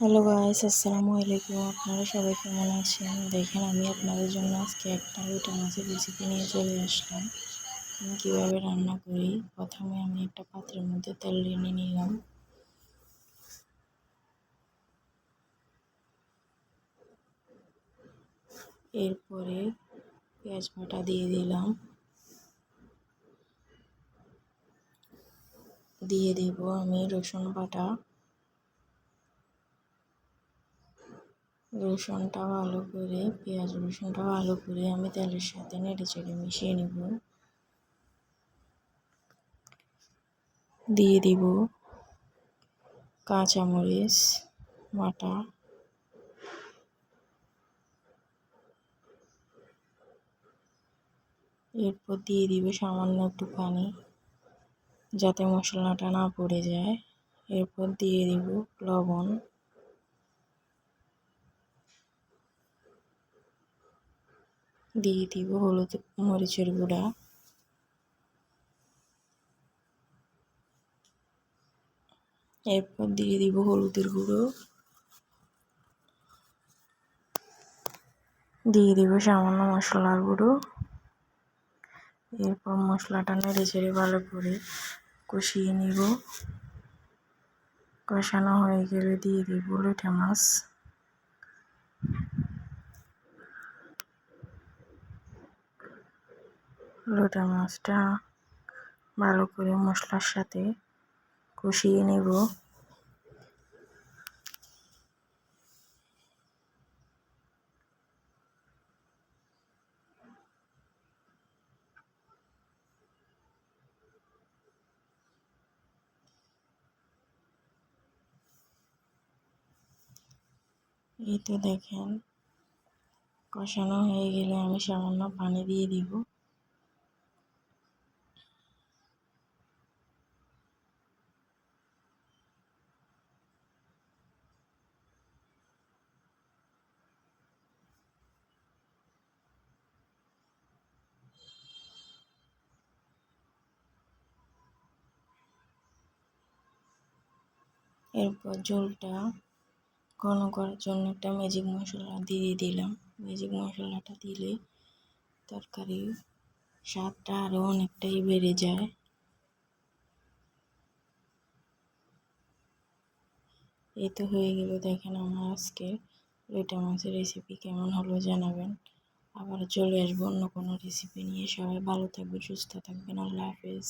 Hello guys, আসসালামু আলাইকুম। আপনারা সবাই কেমন আছেন? দেখেন, আমি আপনাদের জন্য আজকে একটা লুটা মাছের রেসিপি নিয়ে চলে আসলাম। আমি কীভাবে রান্না করি। প্রথমে আমি একটা পাত্রের মধ্যে তেল নিয়ে নিলাম। এরপরে পেঁয়াজ বাটা দিয়ে দিলাম। দিয়ে দেব আমি রসুন বাটা। রসুনটা ভালো করে রসুনটা ভালো করে আমি তেলের সাথে নেড়ে চেড়ে মিশিয়ে নেব। দিয়ে দিব কাঁচামরিচ বাটা। এরপর দিয়ে দিব সামান্য একটু পানি, যাতে মশলাটা না পড়ে যায়। এরপর দিয়ে দিব লবণ। দিয়ে দিব হলুদ মরিচের গুঁড়া। এরপর দিয়ে দিব হলুদের গুঁড়ো। দিয়ে দিব সামান্য মশলার গুঁড়ো। এরপর মশলাটা নেড়ে চেড়ে ভালো করে কষিয়ে নিব। কষানো হয়ে গেলে দিয়ে দিব লইটা মাছ। লইটা মাছটা ভালো করে মশলার সাথে কষিয়ে নেব। এই তো দেখেন, কষানো হয়ে গেলে আমি সামান্য পানি দিয়ে দিব। এরপর ঝোলটা ঘন করার জন্য একটা ম্যাজিক মশলা দিয়ে দিলাম। ম্যাজিক মশলাটা দিলে তরকারির স্বাদটা আরও অনেকটাই বেড়ে যায়। এই তো হয়ে গেল। দেখেন আমার আজকে লইটা মাছের রেসিপি কেমন হলো জানাবেন। আবার চলে আসবো অন্য কোনো রেসিপি নিয়ে। সবাই ভালো থাকবেন, সুস্থ থাকবেন। আল্লাহ হাফেজ।